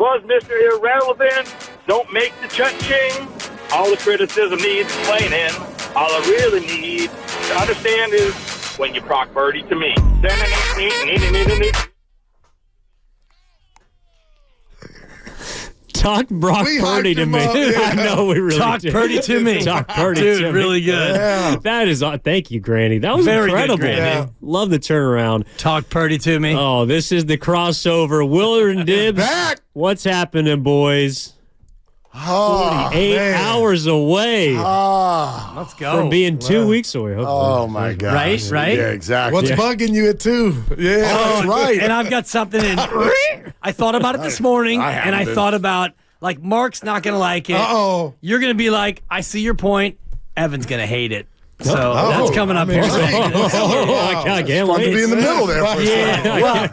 Plus, Mr. Irrelevant, don't make the cha-ching. All the criticism needs explaining. All I really need to understand is when you proc birdie to me. Talk Brock Purdy to me. I know we really Talk did. Purdy to me. Talk Purdy Dude, to me. really good. Yeah. That is, thank you, Granny. That was Very good, incredible. Granny. Yeah. Love the turnaround. Talk Purdy to me. Oh, this is the crossover. Willard and Dibs. Back. What's happening, boys? Oh, 8 man. hours away Let's go. from being 2 weeks away. Hopefully. Oh, my gosh. Right? Yeah, exactly. What's bugging you at 2? Yeah, that's right. And I've got something in. I thought about it this morning, and I thought about, like, Mark's not going to like it. Uh-oh. You're going to be like, I see your point. Evan's going to hate it. So that's coming up here. I can't Fun to wait. be in the middle there for a second. Well,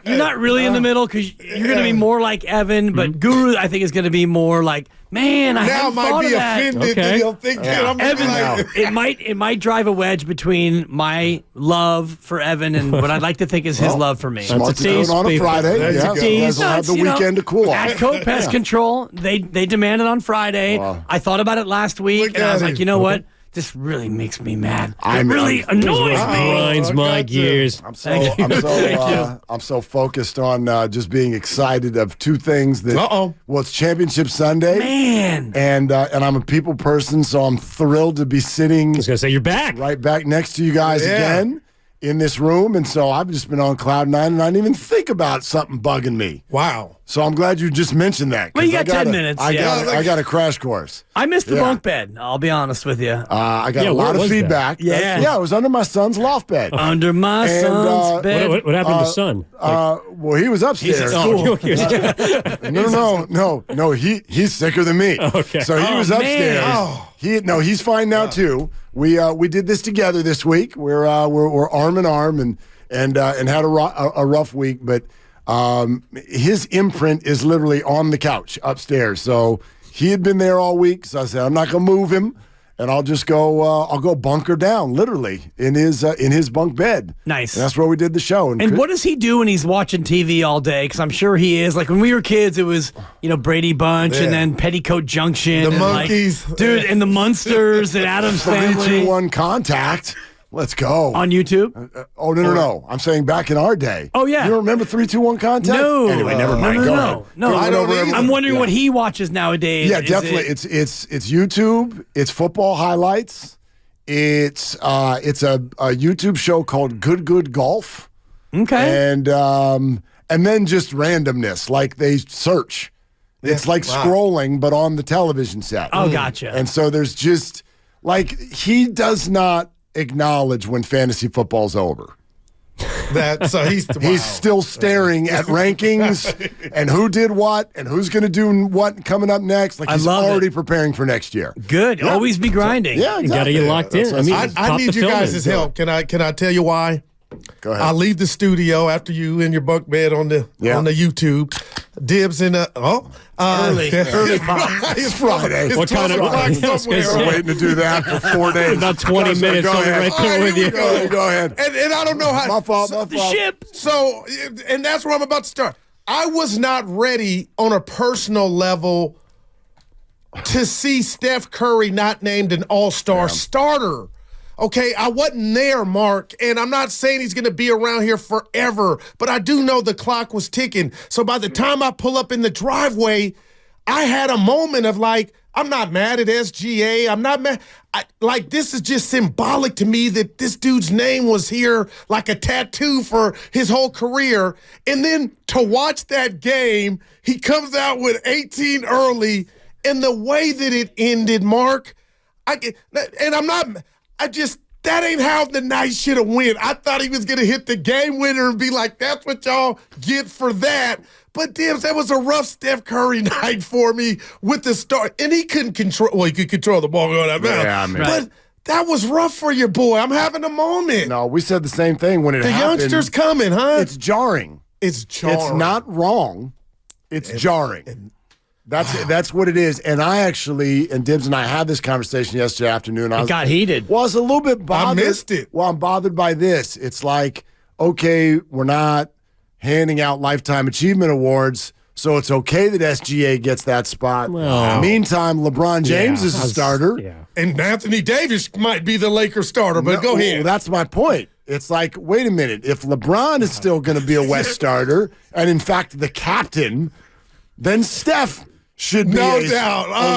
you're not really in the middle because you're going to be more like Evan, but Guru, I think, is going to be more like, man, I Now hadn't might thought be of that. offended Okay. that he'll think that I'm Evan, like, it might drive a wedge between my love for Evan and what I'd like to think is his love for me. Smart That's a to do it on a tease, Friday. That's Yeah, a so you guys tease. will have the You know, weekend to cool At off. Code Pest Control, they demanded on Friday. Wow. I thought about it last week, Look and I was at like, him. you know what? This really makes me mad. I'm- It really annoys me. Grinds I my got you. gears. I'm so focused on just being excited of two things. Well, it's Championship Sunday, Man. and I'm a people person, so I'm thrilled to be sitting I was going to say, you're back. right back next to you guys again in this room. And so I've just been on cloud nine, and I didn't even think about something bugging me. wow. So I'm glad you just mentioned that. 'cause Well, you got I 10 minutes, I yeah. got a crash course. I missed the Yeah. bunk bed. I'll be honest with you. I got Yeah, a where lot of was that? feedback. Yeah. Yeah, it was under my son's loft bed. Under my And, son's bed. What happened to the son? Well, he was upstairs. He's at school. No. He's sicker than me. Okay. So he was man. upstairs. He's fine now too. We did this together this week. We're arm in arm and had a rough week, but his imprint is literally on the couch upstairs. So he had been there all week. So I said, I'm not gonna move him, and I'll just go. I'll go bunker down, literally in his bunk bed. Nice. And that's where we did the show. And what does he do when he's watching TV all day? Because I'm sure he is. Like when we were kids, it was, Brady Bunch and then Petticoat Junction. The and Monkeys. Dude, and the Munsters and Adam's Family. 3-2-1 contact. Let's go. On YouTube? No. I'm saying back in our day. Oh, yeah. You don't remember 3-2-1 contact? No. Anyway, never mind. Go ahead. No. I don't either. I'm wondering what he watches nowadays. Yeah, Is definitely. it- It's YouTube. It's football highlights. It's a YouTube show called Good Golf. Okay. And then just randomness, like they search. It's like scrolling, but on the television set. Oh, gotcha. And so there's just like he does not acknowledge when fantasy football's over. So he's He's still staring at rankings and who did what and who's going to do what coming up next. Like he's love already it. preparing for next year. Good. Yeah. Always be grinding. Yeah, You got to exactly. get locked in. I pop need the you film guys' in. help. Can I tell you why? Go ahead. I leave the studio after you in your bunk bed on the YouTube. Dibs in the Early pop. It's Friday. What kind of- I was gonna somewhere. say- Waiting to do that for 4 days. About 20 minutes, Go I'll be ahead. right there with you. Go ahead. And I don't know how. My fault. The ship. So, and that's where I'm about to start. I was not ready on a personal level to see Steph Curry not named an All-Star starter. Okay, I wasn't there, Mark, and I'm not saying he's going to be around here forever, but I do know the clock was ticking. So by the time I pull up in the driveway, I had a moment of like, I'm not mad at SGA. I'm not mad. This is just symbolic to me that this dude's name was here like a tattoo for his whole career. And then to watch that game, he comes out with 18 early, and the way that it ended, Mark, that ain't how the night should have went. I thought he was going to hit the game winner and be like, that's what y'all get for that. But, Dibs, that was a rough Steph Curry night for me with the start. And he couldn't control, he could control the ball going out of bounds. Yeah, I mean. But that was rough for your boy. I'm having a moment. No, we said the same thing when it the happened. youngster's coming, huh? It's jarring. It's jarring. It's not wrong. It's jarring. That's what it is. And I actually, and Dibs and I had this conversation yesterday afternoon. It got heated. Well, I was a little bit bothered. I missed it. Well, I'm bothered by this. It's like, okay, we're not handing out Lifetime Achievement Awards So it's okay that SGA gets that spot. Well, meantime, LeBron James is a starter. Yeah. And Anthony Davis might be the Lakers starter, but go ahead. Well, that's my point. It's like, wait a minute. If LeBron is still going to be a West starter, and in fact the captain, then Steph should be a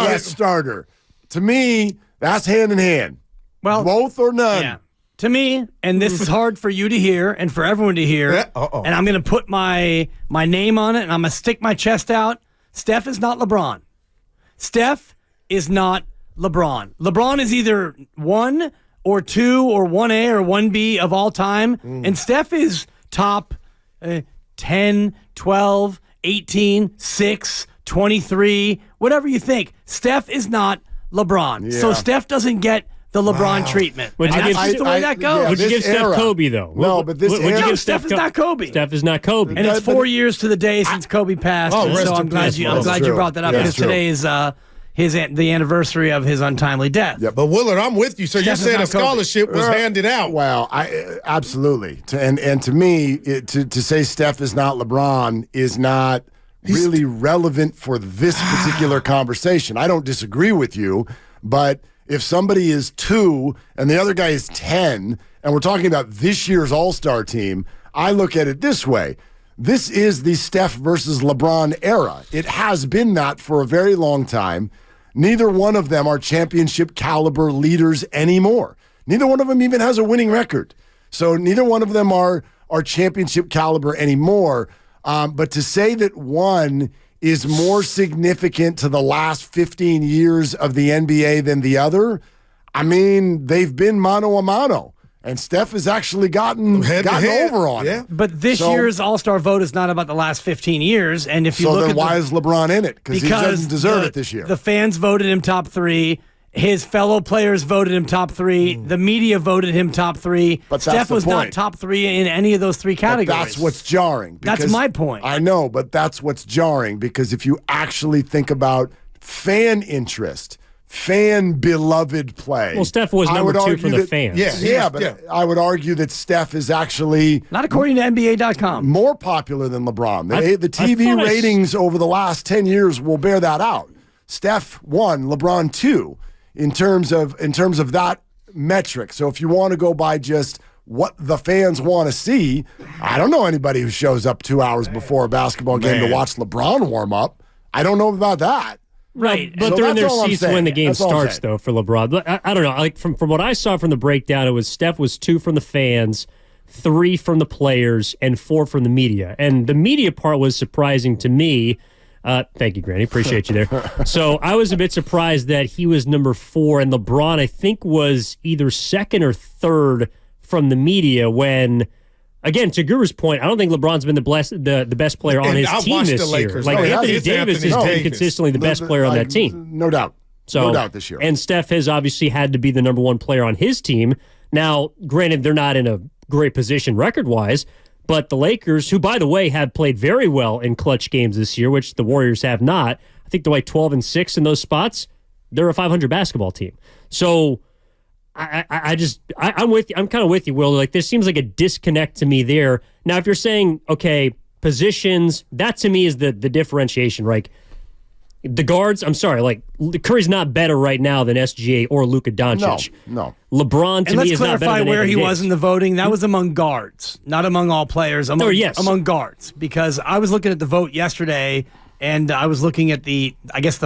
West starter. To me, that's hand in hand. Well, both or none. Yeah. To me, and this is hard for you to hear and for everyone to hear, and I'm going to put my name on it and I'm going to stick my chest out. Steph is not LeBron. Steph is not LeBron. LeBron is either 1 or 2 or 1A or 1B of all time, and Steph is top 10, 12, 18, 6, 23, whatever you think. Steph is not LeBron. Yeah. So Steph doesn't get the LeBron treatment. Would And you that's give- just the way that goes. Would you give Steph Kobe, though? No, but this Would you era- give No, Steph is not Kobe. Steph is not Kobe. And it's 4 years to the day since Kobe passed. Oh, and rest so in I'm glad peace, you bro. I'm glad That's you true. brought that up Yeah, because that's true. today is the anniversary of his untimely death. Yep. But Willard, I'm with you. So you're Steph is saying a not Kobe. scholarship was handed out. Well, absolutely. And to me, to say Steph is not LeBron is not really relevant for this particular conversation. I don't disagree with you, but if somebody is 2 and the other guy is 10, and we're talking about this year's All-Star team, I look at it this way. This is the Steph versus LeBron era. It has been that for a very long time. Neither one of them are championship caliber leaders anymore. Neither one of them even has a winning record. So neither one of them are championship caliber anymore. But to say that one is more significant to the last 15 years of the NBA than the other, I mean, they've been mano a mano. And Steph has actually gotten over on it. But this year's All-Star vote is not about the last 15 years. And if you So look then at why is LeBron in it? Because he doesn't deserve it this year. The fans voted him top 3. His fellow players voted him top 3. The media voted him top 3. But that's Steph the was not point. top 3 in any of those 3 But categories. that's what's jarring. That's because- my point. I know, but that's what's jarring because if you actually think about fan interest, fan beloved play. Well, Steph was I number would 2 argue for the that- fans. Yeah. But I would argue that Steph is actually Not according to NBA.com. more popular than LeBron. The I TV thought ratings over the last 10 years will bear that out. Steph 1, LeBron 2 in terms of that metric. So if you want to go by just what the fans want to see, I don't know anybody who shows up 2 hours before a basketball game to watch LeBron warm up. I don't know about that. Right. But So they're in that's their all I'm seats saying. when the game That's all I'm starts, saying. though, for LeBron. But I don't know. Like from what I saw from the breakdown, it was Steph was 2 from the fans, 3 from the players, and 4 from the media. And the media part was surprising to me. Thank you, Granny. Appreciate you there. So I was a bit surprised that he was number 4, and LeBron, I think, was either 2nd or 3rd from the media when... Again, to Guru's point, I don't think LeBron's been the best player on And his I team watched this the year. Lakers. Like No, he Anthony hasn't. Davis It's has been Davis. consistently the best player on that team. No doubt. So, no doubt this year. And Steph has obviously had to be the number 1 player on his team. Now, granted, they're not in a great position record-wise, but the Lakers, who, by the way, have played very well in clutch games this year, which the Warriors have not, I think they're like 12-6 in those spots. They're a 500 basketball team. So I'm with you. I'm kind of with you, Will. Like, there seems like a disconnect to me there. Now, if you're saying, okay, positions, that to me is the differentiation, right? The guards, I'm sorry, like Curry's not better right now than SGA or Luka Doncic. No. LeBron to And me let's is not better clarify than where Anthony he Davis. was in the voting. That was among guards, not among all players. Among guards, because I was looking at the vote yesterday, and I was looking at the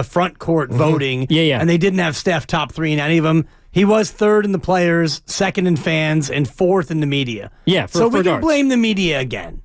front court voting. Yeah. And they didn't have Steph top 3 in any of them. He was 3rd in the players, 2nd in fans, and 4th in the media. Yeah, so we can guards. blame the media again.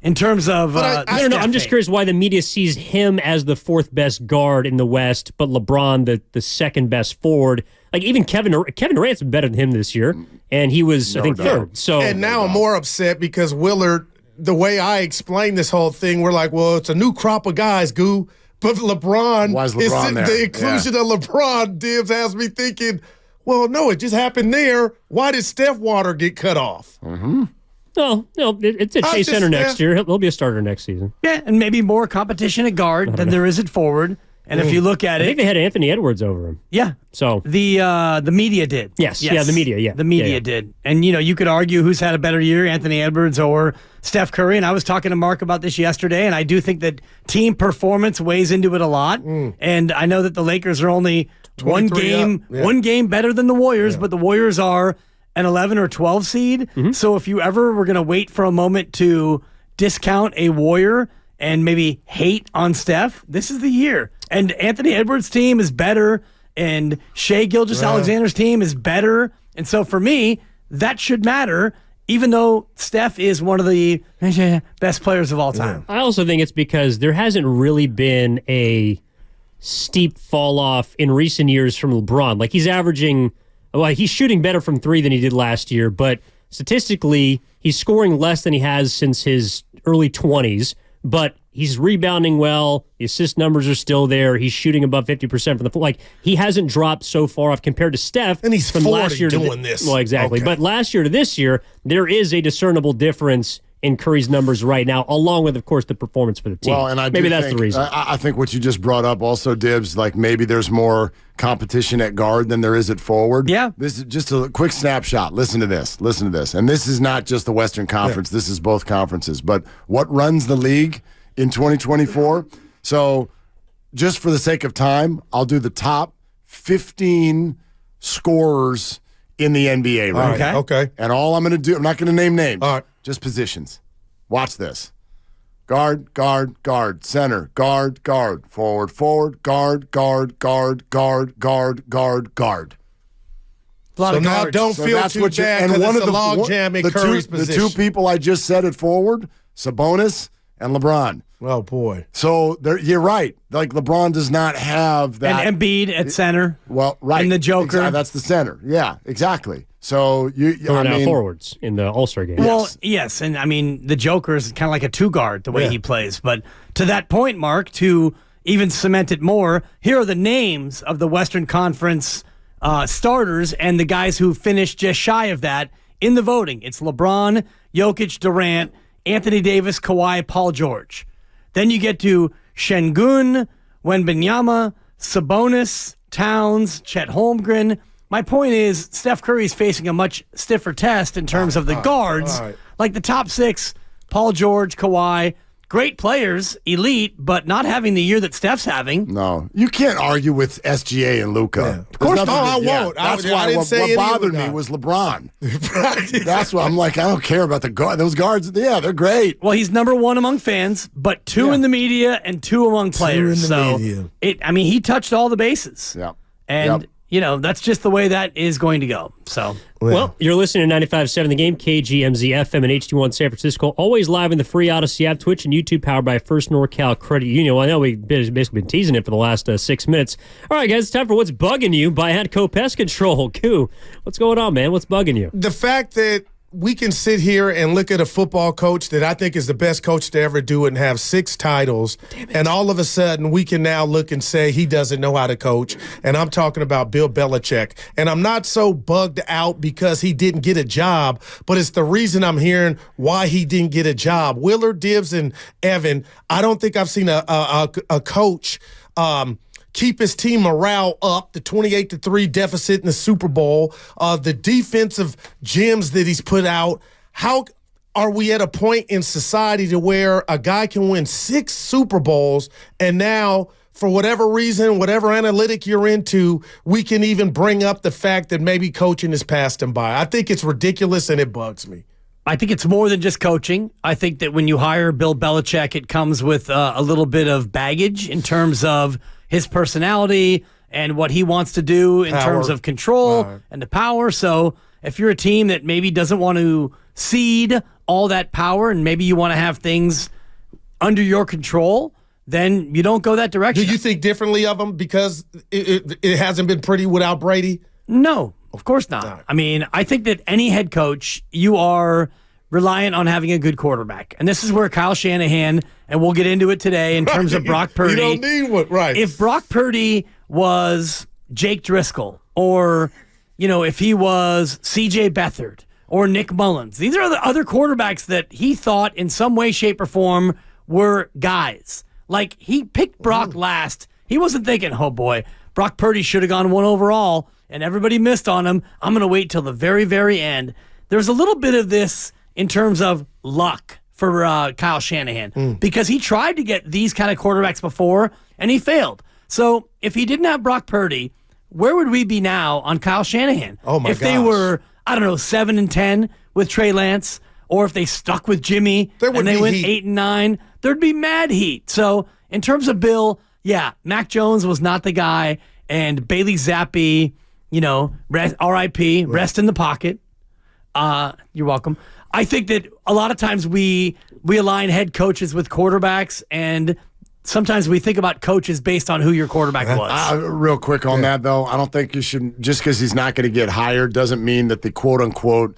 In terms of, I don't know. I'm just curious why the media sees him as the 4th best guard in the West, but LeBron the 2nd best forward. Like even Kevin Durant's been better than him this year, and he was I think doubt. 3rd. So And now I'm more upset because Willard, the way I explained this whole thing, we're like, well, it's a new crop of guys, Goo. But LeBron, Why is LeBron there? The inclusion of LeBron Dibs has me thinking, well, no, it just happened there. Why did Steph Water get cut off? no, it's a Chase Center next year. He'll be a starter next season. Yeah, and maybe more competition at guard than there is at forward. And if you look at I think they had Anthony Edwards over him. yeah. So The media did. Yes. Yeah, the media, yeah. The media Yeah. did. And, you could argue who's had a better year, Anthony Edwards or Steph Curry. And I was talking to Mark about this yesterday, and I do think that team performance weighs into it a lot. And I know that the Lakers are only one 23 game up. Yeah. one game better than the Warriors, but the Warriors are an 11 or 12 seed. So if you ever were going to wait for a moment to discount a Warrior and maybe hate on Steph, this is the year. And Anthony Edwards' team is better, and Shai Gilgeous-Alexander's team is better. And so for me, that should matter, even though Steph is one of the best players of all time. I also think it's because there hasn't really been a steep fall off in recent years from LeBron. Like, he's shooting better from three than he did last year, but statistically, he's scoring less than he has since his early 20s, but he's rebounding well. The assist numbers are still there. He's shooting above 50% from the floor. Like, he hasn't dropped so far off compared to Steph. And he's from 40 last year doing this. Well, exactly. Okay. But last year to this year, there is a discernible difference in Curry's numbers right now, along with, of course, the performance for the team. Well, and maybe that's the reason. I think what you just brought up also, Dibs, like maybe there's more competition at guard than there is at forward. Yeah. This is just a quick snapshot. Listen to this. And this is not just the Western Conference. This is both conferences. But what runs the league in 2024? So just for the sake of time, I'll do the top 15 scorers in the NBA right now. Okay. And all I'm going to do, I'm not going to name names. All right. Just positions. Watch this. Guard, guard, guard. Center, guard, guard. Forward, forward. Guard, guard, guard, guard, guard, guard, guard. A lot So of now guards. don't feel too bad because it's a log jam in Curry's position. The two people I just said at forward, Sabonis and LeBron. Oh, boy. So you're right. Like, LeBron does not have that. And Embiid at center. Well, right. And the Joker. That's the center. Yeah, exactly. So Who are now forwards in the All-Star game. Well, yes, and I mean, the Joker is kind of like a two-guard the way he plays. But to that point, Mark, to even cement it more, here are the names of the Western Conference starters and the guys who finished just shy of that in the voting. It's LeBron, Jokic, Durant, Anthony Davis, Kawhi, Paul George. Then you get to Şengün, Wembanyama, Sabonis, Towns, Chet Holmgren. My point is, Steph Curry's facing a much stiffer test in terms of the guards. Like the top six, Paul George, Kawhi, great players, elite, but not having the year that Steph's having. No, you can't argue with SGA and Luka. Yeah. Of course not. I won't. That's I why didn't say what bothered any me of was LeBron. That's why I'm like, I don't care about the guard. Those guards, yeah, they're great. Well, he's number one among fans, but two in the media and two among players. media. He touched all the bases. Yeah. And, that's just the way that is going to go. So, well, you're listening to 95.7 The Game, KGMZ FM and HD1 San Francisco. Always live in the free Odyssey app, Twitch, and YouTube, powered by First NorCal Credit Union. Well, I know we've basically been teasing it for the last 6 minutes. All right, guys, it's time for What's Bugging You by Hadco Pest Control. Goo, what's going on, man? What's bugging you? The fact that we can sit here and look at a football coach that I think is the best coach to ever do it and have 6 titles, and all of a sudden we can now look and say he doesn't know how to coach, and I'm talking about Bill Belichick. And I'm not so bugged out because he didn't get a job, but it's the reason I'm hearing why he didn't get a job. Willard, Dibbs, and Evan, I don't think I've seen a coach keep his team morale up, the 28-3 deficit in the Super Bowl, the defensive gems that he's put out. How are we at a point in society to where a guy can win 6 Super Bowls and now, for whatever reason, whatever analytic you're into, we can even bring up the fact that maybe coaching has passed him by? I think it's ridiculous and it bugs me. I think it's more than just coaching. I think that when you hire Bill Belichick, it comes with a little bit of baggage in terms of his personality and what he wants to do in terms of control and the power. So if you're a team that maybe doesn't want to cede all that power and maybe you want to have things under your control, then you don't go that direction. Do you think differently of him because it hasn't been pretty without Brady? No, of course not. I mean, I think that any head coach, you are reliant on having a good quarterback. And this is where Kyle Shanahan, and we'll get into it today in terms of Brock Purdy. You don't need one, right. If Brock Purdy was Jake Driscoll, or, if he was C.J. Beathard or Nick Mullins, these are the other quarterbacks that he thought in some way, shape, or form were guys. Like, he picked Brock last He wasn't thinking, oh boy, Brock Purdy should have gone 1 overall, and everybody missed on him. I'm going to wait till the very, very end. There's a little bit of this in terms of luck for Kyle Shanahan because he tried to get these kind of quarterbacks before, and he failed. So if he didn't have Brock Purdy, where would we be now on Kyle Shanahan? Oh, my If they were, 7-10 with Trey Lance, or if they stuck with Jimmy and they went 8-9, there'd be mad heat. So in terms of Bill, yeah, Mac Jones was not the guy, and Bailey Zappi, R.I.P., rest in the pocket. You're welcome. I think that a lot of times we align head coaches with quarterbacks, and sometimes we think about coaches based on who your quarterback was. Real quick on that, though, I don't think you should, just because he's not going to get hired doesn't mean that the quote-unquote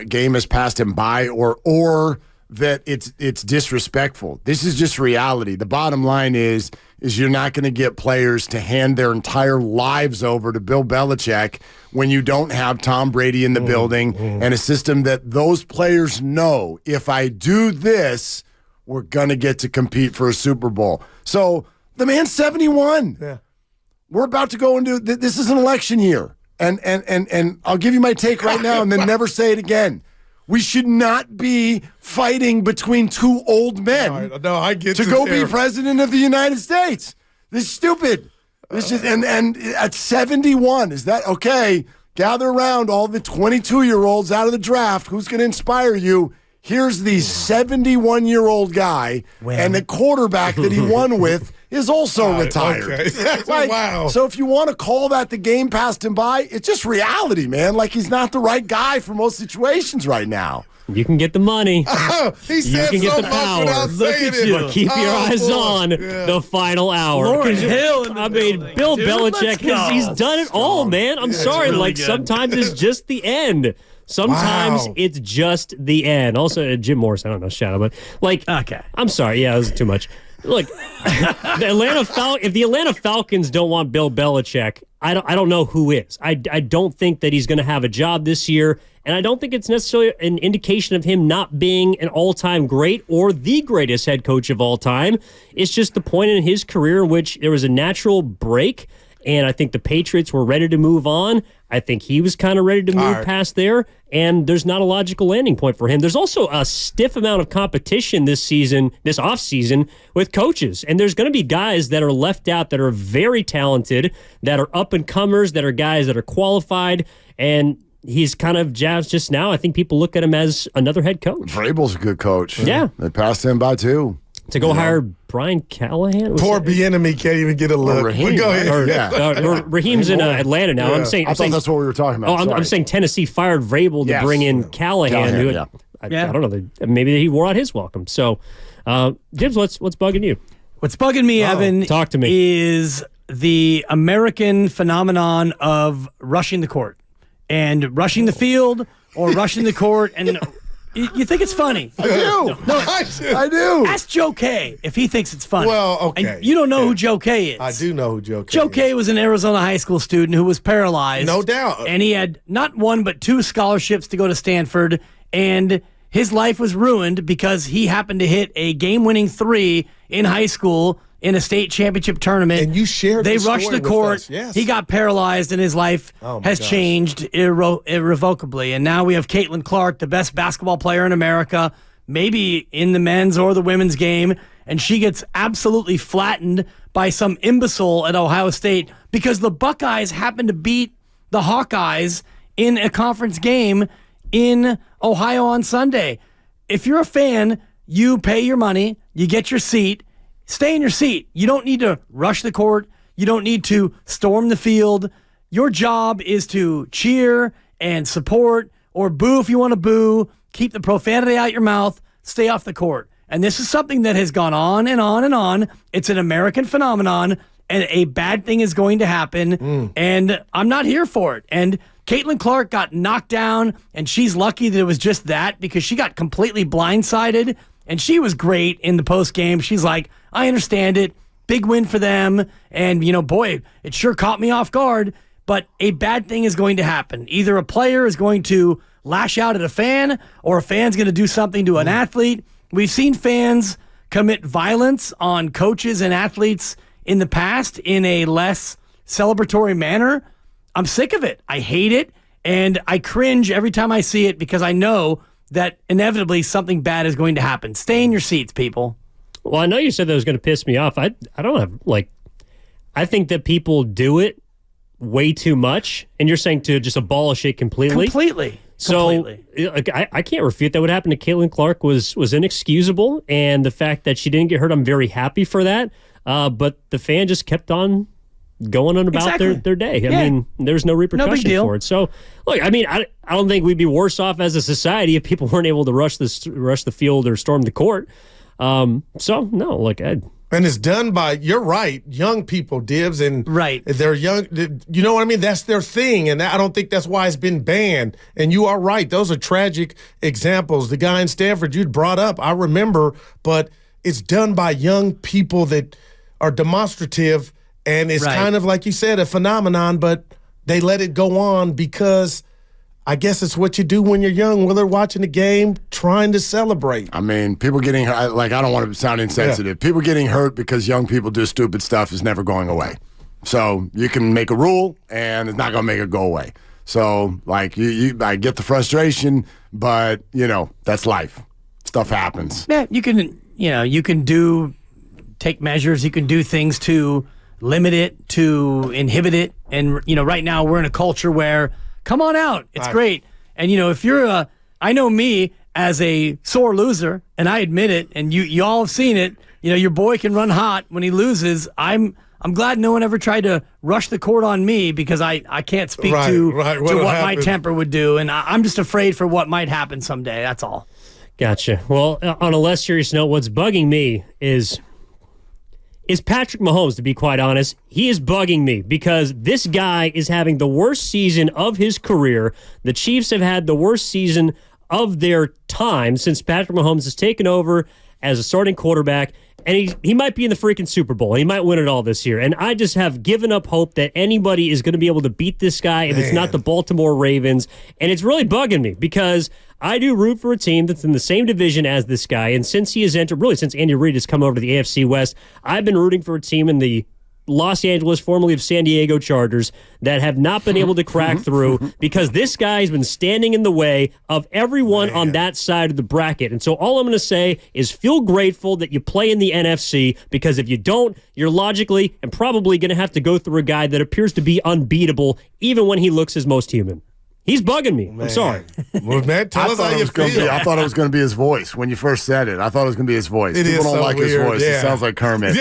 game has passed him by or that it's disrespectful. This is just reality. The bottom line is you're not going to get players to hand their entire lives over to Bill Belichick when you don't have Tom Brady in the building and a system that those players know, if I do this, we're going to get to compete for a Super Bowl. So the man's 71. Yeah. We're about to go into this is an election year. And I'll give you my take right now and then never say it again. We should not be fighting between two old men I get to go be president of the United States. This is stupid. This is and at 71, is that okay? Gather around all the 22-year-olds out of the draft. Who's going to inspire you? Here's the 71-year-old guy, and the quarterback that he won with is also retired. Okay. Wow. So if you want to call that the game passed him by, it's just reality, man. Like, he's not the right guy for most situations right now. You can get the money. He said you can get so the much power. without Look saying at it. you. Keep your eyes on the final hour. Lauryn Hill in the I mean, building. Bill Dude, Belichick, let's go. he's done it all, man. I'm sorry. really Like, good. sometimes it's just the end. Sometimes it's just the end. Also, Jim Morris, I don't know, shout out, but like, okay. I'm sorry. Yeah, that was too much. Look, if the Atlanta Falcons don't want Bill Belichick, I don't know who is. I don't think that he's going to have a job this year, and I don't think it's necessarily an indication of him not being an all-time great or the greatest head coach of all time. It's just the point in his career in which there was a natural break, and I think the Patriots were ready to move on. I think he was kind of ready to move past there, and there's not a logical landing point for him. There's also a stiff amount of competition this offseason with coaches, and there's going to be guys that are left out that are very talented, that are up-and-comers, that are guys that are qualified, and he's kind of just now. I think people look at him as another head coach. Vrabel's a good coach. Yeah. They passed him by, too. To go hire Brian Callahan? Poor Bieniemy can't even get a look. Raheem, But go ahead. right? Raheem's in Atlanta now. Yeah. I'm saying I thought that's what we were talking about. I'm saying Tennessee fired Vrabel to bring in Callahan. I don't know. Maybe he wore out his welcome. So, Gibbs, what's bugging you? What's bugging me, Evan, talk to me. is the American phenomenon of rushing the court and rushing the field or rushing the court and. You think it's funny? I do. I do. Ask Joe Kay if he thinks it's funny. Well, okay. And you don't know who Joe Kay is. I do know who Joe Kay is. Joe Kay was an Arizona high school student who was paralyzed. No doubt. And he had not one but 2 scholarships to go to Stanford, and his life was ruined because he happened to hit a game-winning 3 in high school in a state championship tournament. And you shared They the rushed story the with court. us, yes. He got paralyzed, and his life has changed irrevocably. And now we have Caitlin Clark, the best basketball player in America, maybe in the men's or the women's game, and she gets absolutely flattened by some imbecile at Ohio State because the Buckeyes happen to beat the Hawkeyes in a conference game in Ohio on Sunday. If you're a fan, you pay your money, you get your seat, stay in your seat. You don't need to rush the court. You don't need to storm the field. Your job is to cheer and support or boo if you want to boo. Keep the profanity out your mouth. Stay off the court. And this is something that has gone on and on and on. It's an American phenomenon, and a bad thing is going to happen, and I'm not here for it. And Caitlin Clark got knocked down, and she's lucky that it was just that because she got completely blindsided, and she was great in the postgame. She's like, I understand it. Big win for them. And, boy, it sure caught me off guard. But a bad thing is going to happen. Either a player is going to lash out at a fan or a fan's going to do something to an athlete. We've seen fans commit violence on coaches and athletes in the past in a less celebratory manner, I'm sick of it. I hate it, and I cringe every time I see it because I know that inevitably something bad is going to happen. Stay in your seats, people. Well, I know you said that was going to piss me off. I don't have, I think that people do it way too much, and you're saying to just abolish it completely? Completely. So I can't refute that. What happened to Caitlin Clark was inexcusable, and the fact that she didn't get hurt, I'm very happy for that. But the fan just kept on going on about their day. I mean, there's no repercussion for it. So, look, I mean, I don't think we'd be worse off as a society if people weren't able to rush the field or storm the court. So, no, look, and it's done by, you're right, young people, Dibs, and they're young. You know what I mean? That's their thing, and I don't think that's why it's been banned. And you are right. Those are tragic examples. The guy in Stanford you'd brought up, I remember, but it's done by young people that are demonstrative, and it's kind of, like you said, a phenomenon, but they let it go on because I guess it's what you do when you're young, when they're watching the game, trying to celebrate. I mean, people getting hurt, I don't want to sound insensitive. People getting hurt because young people do stupid stuff is never going away. So you can make a rule, and it's not going to make it go away. So, I get the frustration, but, that's life. Stuff happens. Yeah, you can take measures. You can do things to limit it, to inhibit it. And, right now we're in a culture where, come on out. It's great. And, if you're I know me as a sore loser, and I admit it, and you all have seen it, your boy can run hot when he loses. I'm glad no one ever tried to rush the court on me because I can't speak to what my temper would do. And I'm just afraid for what might happen someday. That's all. Gotcha. Well, on a less serious note, what's bugging me is Patrick Mahomes, to be quite honest. He is bugging me because this guy is having the worst season of his career. The Chiefs have had the worst season of their time since Patrick Mahomes has taken over as a starting quarterback, and he might be in the freaking Super Bowl. He might win it all this year, and I just have given up hope that anybody is going to be able to beat this guy if it's not the Baltimore Ravens, and it's really bugging me because I do root for a team that's in the same division as this guy, and since he has entered, really since Andy Reid has come over to the AFC West, I've been rooting for a team in the Los Angeles, formerly of San Diego Chargers, that have not been able to crack through because this guy has been standing in the way of everyone on that side of the bracket. And so all I'm going to say is feel grateful that you play in the NFC, because if you don't, you're logically and probably going to have to go through a guy that appears to be unbeatable even when he looks his most human. He's bugging me. I'm sorry. Well, man, tell us how you feel. I thought it was going to be his voice when you first said it. I thought it was going to be his voice. People don't like weird. his voice. Yeah. It sounds like Kermit.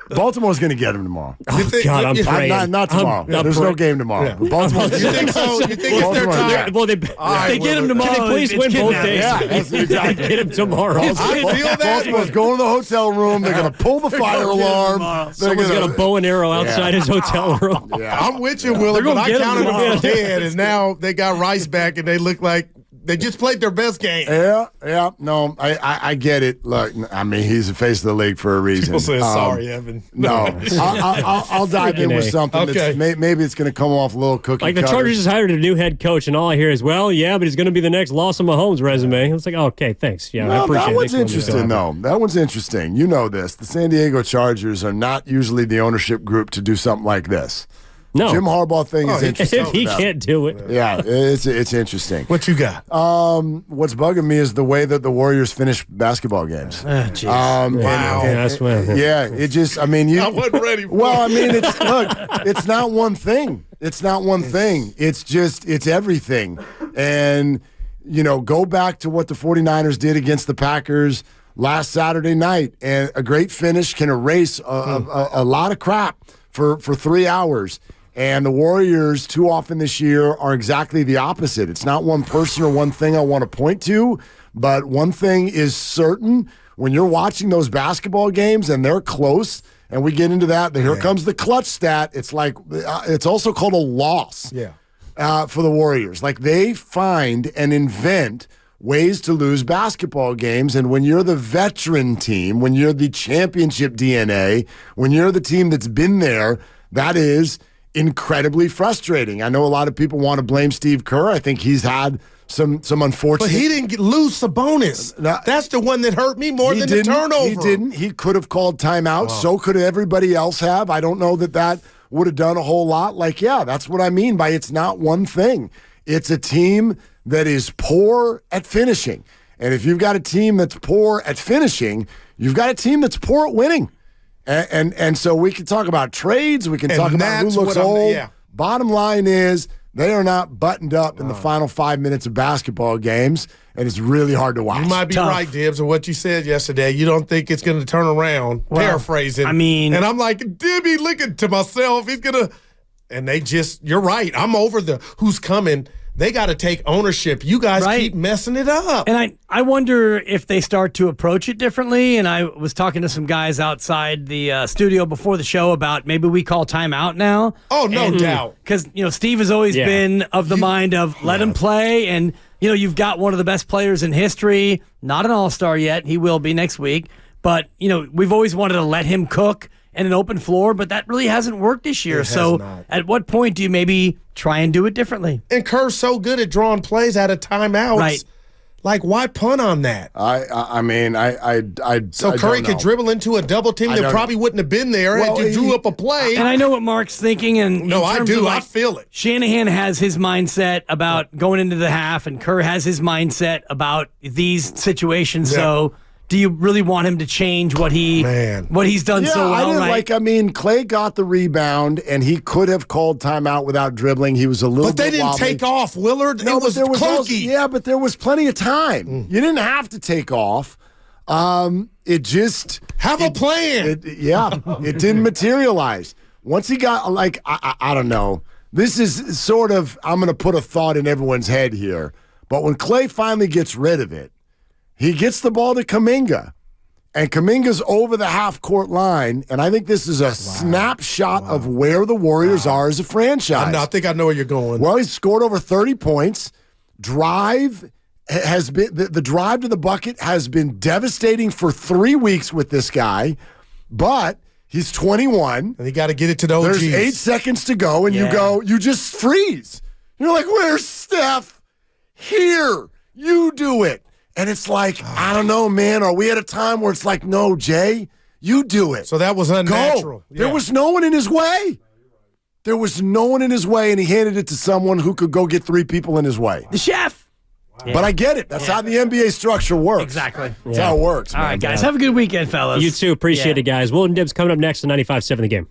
Baltimore's going to get him tomorrow. Oh, God, I'm praying. Not tomorrow. There's no game tomorrow. Yeah. Baltimore's You think so? You think it's their time? Well, if they get him tomorrow, can they please win both days? Yeah, exactly. Get him tomorrow. I feel that. Baltimore's going to the hotel room. They're going to pull the fire alarm. Someone's got a bow and arrow outside his hotel room. Yeah. I'm with you, Willie, but I counted them for dead, and now they got Rice back, and they look like they just played their best game. Yeah. No, I get it. Look, I mean, he's the face of the league for a reason. People say sorry, Evan. No, I'll dive in with something. Okay. Maybe it's going to come off a little cookie Like the cutter. Chargers just hired a new head coach, and all I hear is, well, yeah, but he's going to be the next loss on Mahomes' resume. It's like, okay, thanks. Yeah, I appreciate it. That one's interesting, though. That one's interesting. You know this. The San Diego Chargers are not usually the ownership group to do something like this. No. Jim Harbaugh thing is interesting. If he can't do it. Yeah, it's interesting. What you got? What's bugging me is the way that the Warriors finish basketball games. Wow. Yeah, it just, I mean, I wasn't ready for well, I mean, it's not one thing. It's not one thing. It's everything. And, go back to what the 49ers did against the Packers last Saturday night. And a great finish can erase a lot of crap for 3 hours. And the Warriors, too often this year, are exactly the opposite. It's not one person or one thing I want to point to, but one thing is certain. When you're watching those basketball games and they're close, and we get into that, here comes the clutch stat. It's like it's also called a loss for the Warriors. Like, they find and invent ways to lose basketball games. And when you're the veteran team, when you're the championship DNA, when you're the team that's been there, that is incredibly frustrating. I know a lot of people want to blame Steve Kerr. I think he's had some unfortunate. But he didn't lose Sabonis. That's the one that hurt me more than the turnover. He didn't. He could have called timeout. So could everybody else have. I don't know that would have done a whole lot. That's what I mean by it's not one thing. It's a team that is poor at finishing. And if you've got a team that's poor at finishing, you've got a team that's poor at winning. And so we can talk about trades. We can talk about who looks old. Bottom line is they are not buttoned up in the final 5 minutes of basketball games, and it's really hard to watch. You might be right, Dibbs, on what you said yesterday. You don't think it's going to turn around. Paraphrasing. And I'm like, Dibby, looking to myself. He's going to – and they just – you're right. I'm over the who's coming. They got to take ownership. You guys keep messing it up. And I wonder if they start to approach it differently. And I was talking to some guys outside the studio before the show about maybe we call timeout now. Oh, no doubt. Because, Steve has always been of the mind of let him play. And, you've got one of the best players in history, not an all-star yet. He will be next week. But, we've always wanted to let him cook and an open floor, but that really hasn't worked this year. So at what point do you maybe try and do it differently? And Kerr's so good at drawing plays out of timeouts. Right. Like, why punt on that? So Curry could dribble into a double team that probably wouldn't have been there had you drew up a play. And I know what Mark's thinking. And no, I do. I feel it. Shanahan has his mindset about going into the half, and Kerr has his mindset about these situations. Yeah. So do you really want him to change what he's done so well? Clay got the rebound, and he could have called timeout without dribbling. He was a little bit But they didn't wobbly. take off, Willard. No, it was clunky. But there was plenty of time. You didn't have to take off. It just... Have a plan. It didn't materialize. Once he got, I don't know. This is sort of, I'm going to put a thought in everyone's head here. But when Clay finally gets rid of it, he gets the ball to Kuminga, and Kuminga's over the half-court line, and I think this is a snapshot of where the Warriors are as a franchise. I think I know where you're going. Well, he's scored over 30 points. Drive has been the drive to the bucket has been devastating for 3 weeks with this guy, but he's 21. And he got to get it to the OGs. There's 8 seconds to go, and you just freeze. You're like, where's Steph? Here, you do it. And it's like, I don't know, man. Are we at a time where it's like, no, Jay, you do it. So that was unnatural. Go. There was no one in his way. There was no one in his way, and he handed it to someone who could go get 3 people in his way. The chef. But I get it. That's how the NBA structure works. Exactly. That's how it works. All right, guys. Have a good weekend, fellas. You too. Appreciate it, guys. Will and Dibs coming up next on 95.7 The Game.